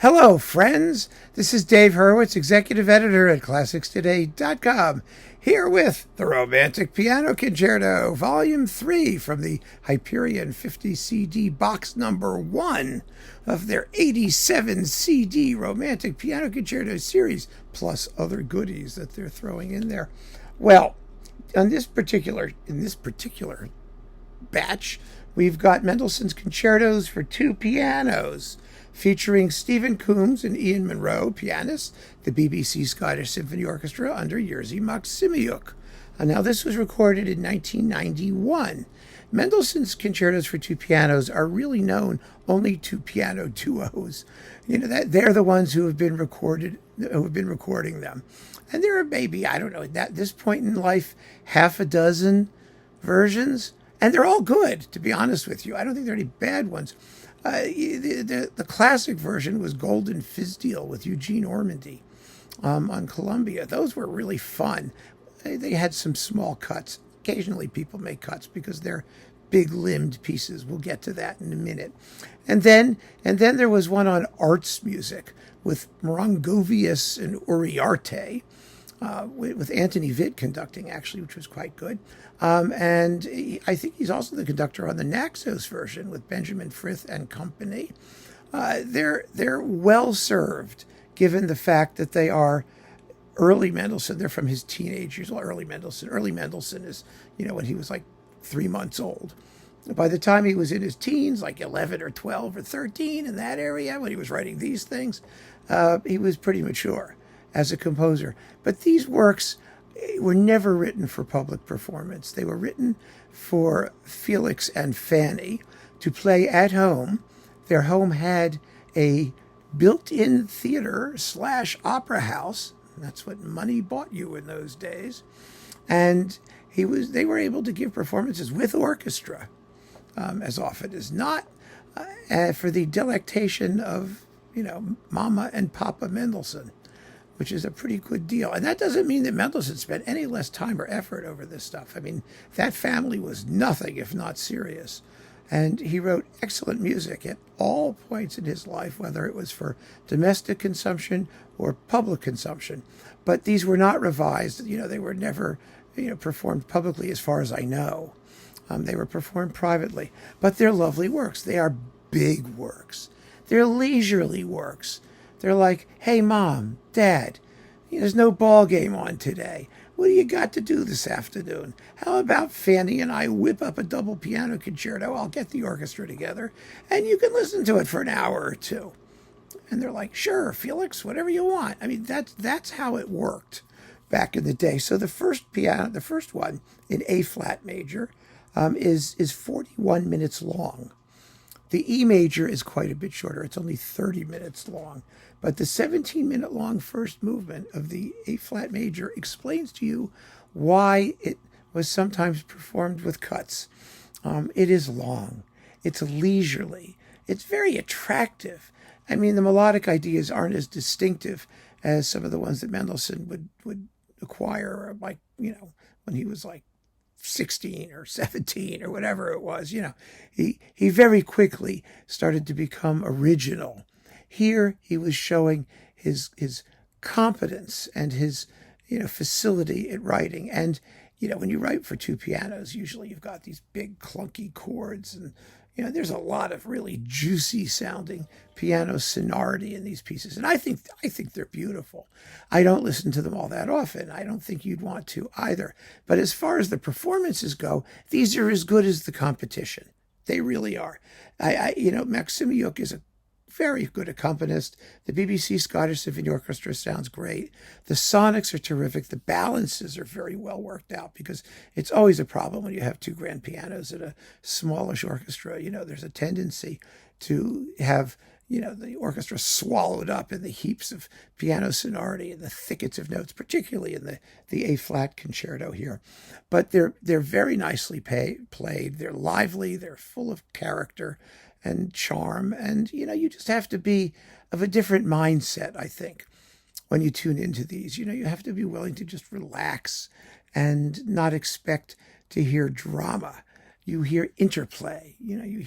Hello, friends. This is Dave Hurwitz, executive editor at ClassicsToday.com, here with the Romantic Piano Concerto, Volume 3 from the Hyperion 50 CD box number 1 of their 87 CD Romantic Piano Concerto series, plus other goodies that they're throwing in there. Well, in this particular batch, we've got Mendelssohn's Concertos for two pianos, featuring Stephen Coombs and Ian Munro, pianists, the BBC Scottish Symphony Orchestra under Jerzy Maksymiuk. Now, this was recorded in 1991. Mendelssohn's Concertos for two pianos are really known only to piano duos. That they're the ones who have been recording them. And there are maybe, I don't know, at this point in life, half a dozen versions. And they're all good, to be honest with you. I don't think there are any bad ones. The classic version was Golden Fizdale with Eugene Ormandy on Columbia. Those were really fun. They had some small cuts. Occasionally people make cuts because they're big-limbed pieces. We'll get to that in a minute. And then there was one on arts music with Morongovius and Uriarte, with Anthony Vitt conducting, actually, which was quite good. And I think he's also the conductor on the Naxos version with Benjamin Frith and company. They're well served, given the fact that they are early Mendelssohn. They're from his teenage years. Well, early Mendelssohn. Early Mendelssohn is, when he was like 3 months old. By the time he was in his teens, like 11 or 12 or 13, in that area, when he was writing these things, he was pretty mature as a composer. But these works were never written for public performance. They were written for Felix and Fanny to play at home. Their home had a built-in theater/opera house. That's what money bought you in those days. And they were able to give performances with orchestra, as often as not, for the delectation of, Mama and Papa Mendelssohn, which is a pretty good deal. And that doesn't mean that Mendelssohn spent any less time or effort over this stuff. I mean, that family was nothing if not serious. And he wrote excellent music at all points in his life, whether it was for domestic consumption or public consumption. But these were not revised. They were never, performed publicly as far as I know. They were performed privately. But they're lovely works. They are big works. They're leisurely works. They're like, hey, Mom, Dad, there's no ball game on today. What do you got to do this afternoon? How about Fanny and I whip up a double piano concerto? I'll get the orchestra together, and you can listen to it for an hour or two. And they're like, sure, Felix, whatever you want. I mean, that's how it worked back in the day. So the first one in A flat major, is 41 minutes long. The E major is quite a bit shorter. It's only 30 minutes long. But the 17-minute long first movement of the A flat major explains to you why it was sometimes performed with cuts. It is long. It's leisurely. It's very attractive. I mean, the melodic ideas aren't as distinctive as some of the ones that Mendelssohn would acquire, like, when he was like 16 or 17 or whatever it was. He very quickly started to become original. Here he was showing his competence and his facility at writing. And when you write for two pianos, usually you've got these big clunky chords, and there's a lot of really juicy sounding piano sonority in these pieces. And I think they're beautiful. I don't listen to them all that often. I don't think you'd want to either. But as far as the performances go, these are as good as the competition. They really are. Maksymiuk is a very good accompanist. The BBC Scottish Symphony Orchestra sounds great. The sonics are terrific. The balances are very well worked out, because it's always a problem when you have two grand pianos in a smallish orchestra. There's a tendency to have, the orchestra swallowed up in the heaps of piano sonority and the thickets of notes, particularly in the A-flat concerto here. But they're very nicely played. They're lively. They're full of character and charm. And, you just have to be of a different mindset, I think, when you tune into these. You have to be willing to just relax and not expect to hear drama. You hear interplay. You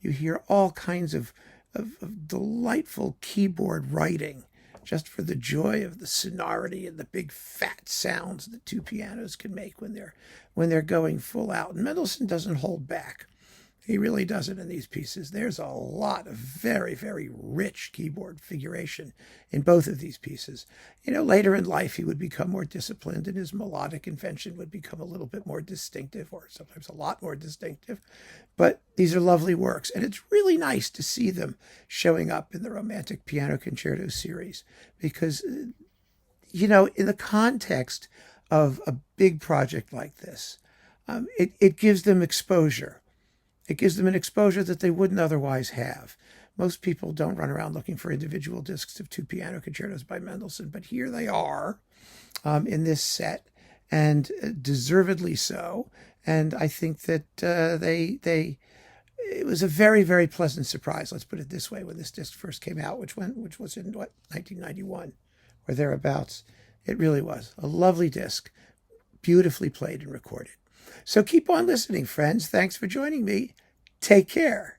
hear all kinds of of delightful keyboard writing, just for the joy of the sonority and the big fat sounds that two pianos can make when they're going full out. And Mendelssohn doesn't hold back. He really doesn't in these pieces. There's a lot of very, very rich keyboard figuration in both of these pieces. Later in life, he would become more disciplined and his melodic invention would become a little bit more distinctive, or sometimes a lot more distinctive. But these are lovely works, and it's really nice to see them showing up in the Romantic Piano Concerto series because, in the context of a big project like this, it gives them exposure. It gives them an exposure that they wouldn't otherwise have. Most people don't run around looking for individual discs of two piano concertos by Mendelssohn, but here they are in this set, and deservedly so. And I think that it was a very, very pleasant surprise. Let's put it this way: when this disc first came out, which was in 1991 or thereabouts, it really was a lovely disc, beautifully played and recorded. So keep on listening, friends. Thanks for joining me. Take care.